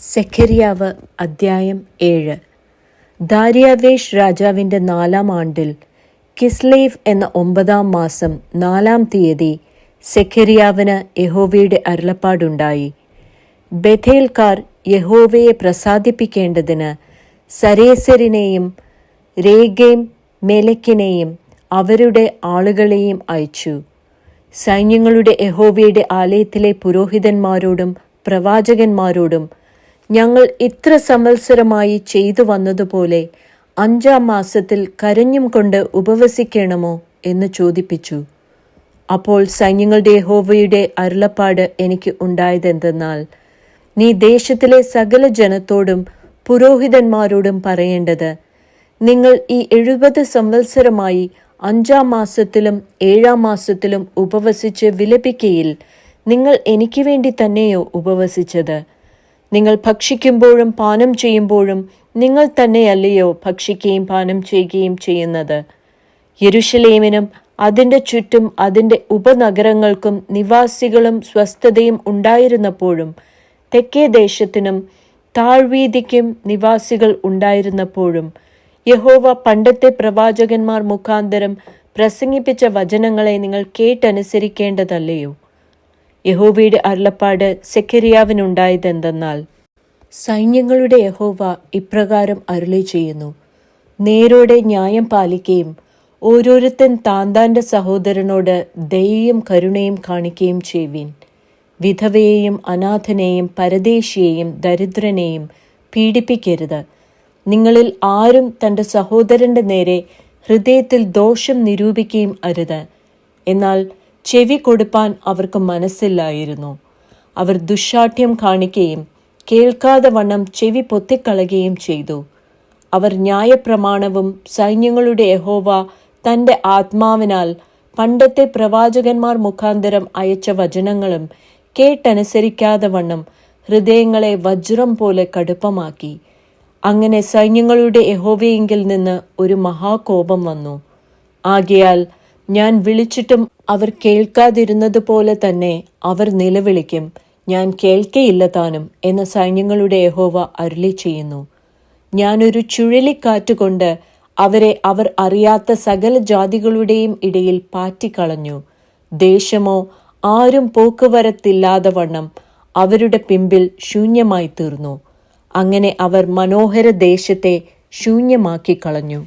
സെഖര്യാവ് അദ്ധ്യായം 7. ദാര്യാവേഷ് രാജാവിൻ്റെ 4-ാം ആണ്ടിൽ കിസ്ലേവ് എന്ന 9-ാം മാസം 4-ാം തീയതി സെഖര്യാവിന് യഹോവയുടെ അരുളപ്പാടുണ്ടായി. ബേഥേൽക്കാർ യഹോവയെ പ്രസാദിപ്പിക്കേണ്ടതിന് സരേസരിനെയും രേഗേം മേലെക്കിനെയും അവരുടെ ആളുകളെയും അയച്ചു. സൈന്യങ്ങളുടെ യഹോവയുടെ ആലയത്തിലെ പുരോഹിതന്മാരോടും പ്രവാചകന്മാരോടും, ഞങ്ങൾ ഇത്ര സംവത്സരമായി ചെയ്തു വന്നതുപോലെ 5-ാം മാസത്തിൽ കരഞ്ഞും കൊണ്ട് ഉപവസിക്കണമോ എന്ന് ചോദിപ്പിച്ചു. അപ്പോൾ സൈന്യങ്ങളുടെ യഹോവയുടെ അരുളപ്പാട് എനിക്ക് ഉണ്ടായതെന്തെന്നാൽ, നീ ദേശത്തിലെ സകല ജനത്തോടും പുരോഹിതന്മാരോടും പറയേണ്ടത്, നിങ്ങൾ ഈ 70 സംവത്സരമായി 5-ാം മാസത്തിലും 7-ാം മാസത്തിലും ഉപവസിച്ച് വിലപിക്കയിൽ നിങ്ങൾ എനിക്ക് വേണ്ടി തന്നെയോ ഉപവസിച്ചത്? നിങ്ങൾ ഭക്ഷിക്കുമ്പോഴും പാനം ചെയ്യുമ്പോഴും നിങ്ങൾ തന്നെയല്ലയോ ഭക്ഷിക്കുകയും പാനം ചെയ്യുകയും ചെയ്യുന്നത്? യെരൂശലേമിനും അതിൻ്റെ ചുറ്റും അതിൻ്റെ ഉപനഗരങ്ങൾക്കും നിവാസികളും സ്വസ്ഥതയും ഉണ്ടായിരുന്നപ്പോഴും, തെക്കേ ദേശത്തിനും താഴ്വീതിക്കും നിവാസികൾ ഉണ്ടായിരുന്നപ്പോഴും, യഹോവ പണ്ടത്തെ പ്രവാചകന്മാർ മുഖാന്തരം പ്രസംഗിപ്പിച്ച വചനങ്ങളെ നിങ്ങൾ കേട്ടനുസരിക്കേണ്ടതല്ലയോ? യഹോവയുടെ അരുളപ്പാട് സെഖര്യാവിനുണ്ടായതെന്തെന്നാൽ, സൈന്യങ്ങളുടെ യഹോവ ഇപ്രകാരം അരുളി ചെയ്യുന്നു: നേരോടെ ന്യായം പാലിക്കുകയും ഓരോരുത്തൻ താന്താൻ്റെ സഹോദരനോട് ദയയും കരുണയും കാണിക്കുകയും ചെയ്യുവിൻ. വിധവയെയും അനാഥനെയും പരദേശിയെയും ദരിദ്രനെയും പീഡിപ്പിക്കരുത്. നിങ്ങളിൽ ആരും തൻ്റെ സഹോദരൻ്റെ നേരെ ഹൃദയത്തിൽ ദോഷം നിരൂപിക്കുകയും അരുത്. എന്നാൽ ചെവി കൊടുപ്പാൻ അവർക്ക് മനസ്സില്ലായിരുന്നു. അവർ ദുശ്ശാഠ്യം കാണിക്കുകയും കേൾക്കാതെ വണ്ണം ചെവി പൊത്തിക്കളയുകയും ചെയ്തു. അവർ ന്യായപ്രമാണവും സൈന്യങ്ങളുടെ യഹോവ തൻ്റെ ആത്മാവിനാൽ പണ്ടത്തെ പ്രവാചകന്മാർ മുഖാന്തരം അയച്ച വചനങ്ങളും കേട്ടനുസരിക്കാതെ വണ്ണം ഹൃദയങ്ങളെ വജ്രം പോലെ കടുപ്പമാക്കി. അങ്ങനെ സൈന്യങ്ങളുടെ യഹോവയെങ്കിൽ നിന്ന് ഒരു മഹാകോപം വന്നു. ആകയാൽ ഞാൻ വിളിച്ചിട്ടും അവർ കേൾക്കാതിരുന്നതുപോലെ തന്നെ അവർ നിലവിളിക്കും, ഞാൻ കേൾക്കയില്ല താനും എന്ന് സൈന്യങ്ങളുടെ യഹോവ അരുളി ചെയ്യുന്നു. ഞാനൊരു ചുഴലിക്കാറ്റുകൊണ്ട് അവരെ അവർ അറിയാത്ത സകല ജാതികളുടെയും ഇടയിൽ പാറ്റിക്കളഞ്ഞു. ദേശമോ ആരും പോക്കുവരത്തില്ലാതെ വണ്ണം അവരുടെ പിമ്പിൽ ശൂന്യമായി തീർന്നു. അങ്ങനെ അവർ മനോഹര ദേശത്തെ ശൂന്യമാക്കി കളഞ്ഞു.